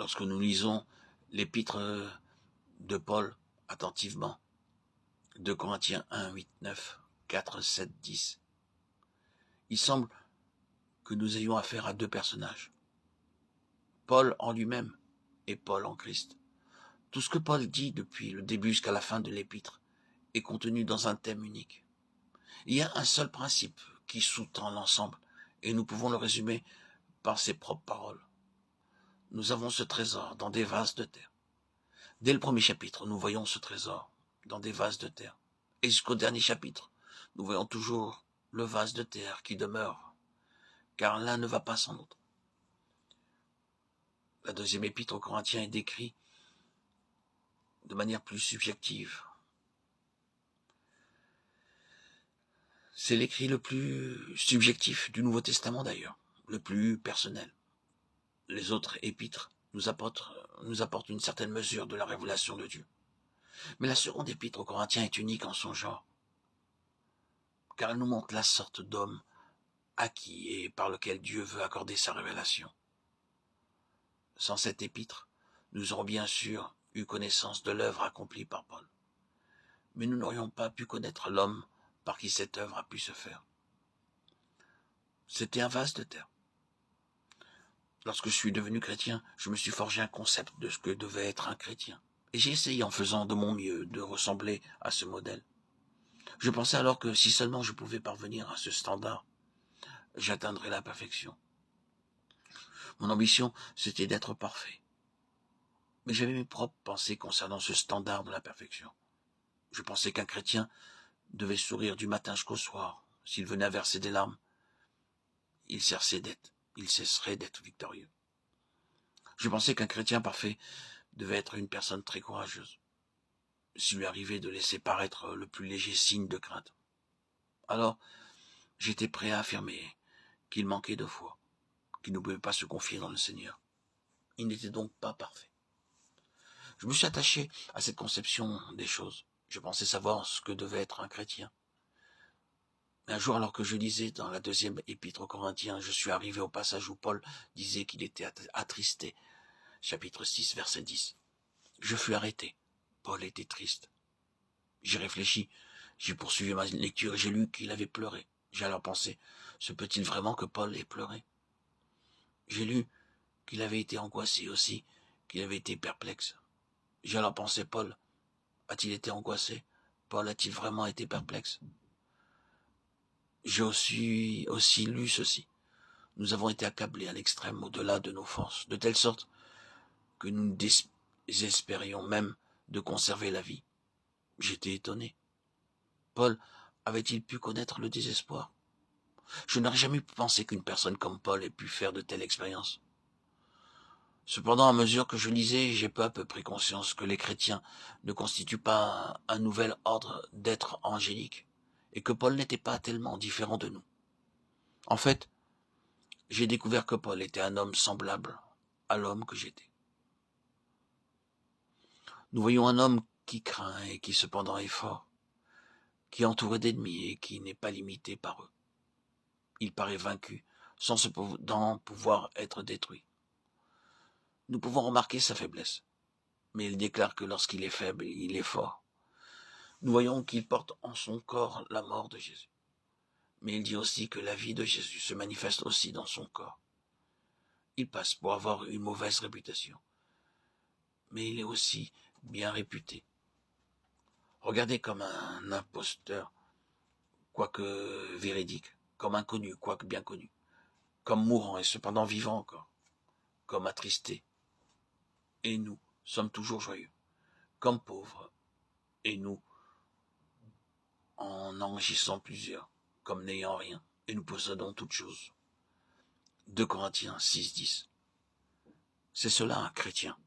lorsque nous lisons l'épître de Paul attentivement, 2 Corinthiens 1, 8, 9, 4, 7, 10, il semble que nous ayons affaire à deux personnages, Paul en lui-même et Paul en Christ. Tout ce que Paul dit depuis le début jusqu'à la fin de l'épître est contenu dans un thème unique. Il y a un seul principe qui sous-tend l'ensemble, et nous pouvons le résumer par ses propres paroles. Nous avons ce trésor dans des vases de terre. Dès le premier chapitre, nous voyons ce trésor dans des vases de terre. Et jusqu'au dernier chapitre, nous voyons toujours le vase de terre qui demeure, car l'un ne va pas sans l'autre. La deuxième épître aux Corinthiens est décrite de manière plus subjective. C'est l'écrit le plus subjectif du Nouveau Testament d'ailleurs, le plus personnel. Les autres épîtres nous apportent une certaine mesure de la révélation de Dieu. Mais la seconde épître aux Corinthiens est unique en son genre, car elle nous montre la sorte d'homme à qui et par lequel Dieu veut accorder sa révélation. Sans cette épître, nous aurons bien sûr eu connaissance de l'œuvre accomplie par Paul, mais nous n'aurions pas pu connaître l'homme par qui cette œuvre a pu se faire. C'était un vase de terre. Lorsque je suis devenu chrétien, je me suis forgé un concept de ce que devait être un chrétien. Et j'ai essayé en faisant de mon mieux de ressembler à ce modèle. Je pensais alors que si seulement je pouvais parvenir à ce standard, j'atteindrais la perfection. Mon ambition, c'était d'être parfait. Mais j'avais mes propres pensées concernant ce standard de la perfection. Je pensais qu'un chrétien devait sourire du matin jusqu'au soir. S'il venait à verser des larmes, il cesserait d'être victorieux. Je pensais qu'un chrétien parfait devait être une personne très courageuse, s'il lui arrivait de laisser paraître le plus léger signe de crainte. Alors, j'étais prêt à affirmer qu'il manquait de foi, qu'il ne pouvait pas se confier dans le Seigneur. Il n'était donc pas parfait. Je me suis attaché à cette conception des choses. Je pensais savoir ce que devait être un chrétien. Mais un jour, alors que je lisais dans la deuxième épître aux Corinthiens, je suis arrivé au passage où Paul disait qu'il était attristé. Chapitre 6, verset 10. Je fus arrêté. Paul était triste. J'ai réfléchi, j'ai poursuivi ma lecture et j'ai lu qu'il avait pleuré. J'ai alors pensé, se peut-il vraiment que Paul ait pleuré? J'ai lu qu'il avait été angoissé aussi, qu'il avait été perplexe. J'ai alors pensé, Paul a-t-il été angoissé? Paul a-t-il vraiment été perplexe? J'ai aussi lu ceci. Nous avons été accablés à l'extrême au-delà de nos forces, de telle sorte que nous désespérions même de conserver la vie. J'étais étonné. Paul avait-il pu connaître le désespoir? Je n'aurais jamais pensé qu'une personne comme Paul ait pu faire de telles expériences. Cependant, à mesure que je lisais, j'ai peu à peu pris conscience que les chrétiens ne constituent pas un nouvel ordre d'êtres angéliques, et que Paul n'était pas tellement différent de nous. En fait, j'ai découvert que Paul était un homme semblable à l'homme que j'étais. Nous voyons un homme qui craint et qui cependant est fort, qui est entouré d'ennemis et qui n'est pas limité par eux. Il paraît vaincu, sans cependant pouvoir être détruit. Nous pouvons remarquer sa faiblesse, mais il déclare que lorsqu'il est faible, il est fort. Nous voyons qu'il porte en son corps la mort de Jésus. Mais il dit aussi que la vie de Jésus se manifeste aussi dans son corps. Il passe pour avoir une mauvaise réputation, mais il est aussi bien réputé. Regardez comme un imposteur, quoique véridique, comme inconnu, quoique bien connu, comme mourant et cependant vivant encore, comme attristé. Et nous sommes toujours joyeux, comme pauvres, et nous en enrichissant plusieurs, comme n'ayant rien, et nous possédons toutes choses. 2 Corinthiens 6, 10. C'est cela un chrétien.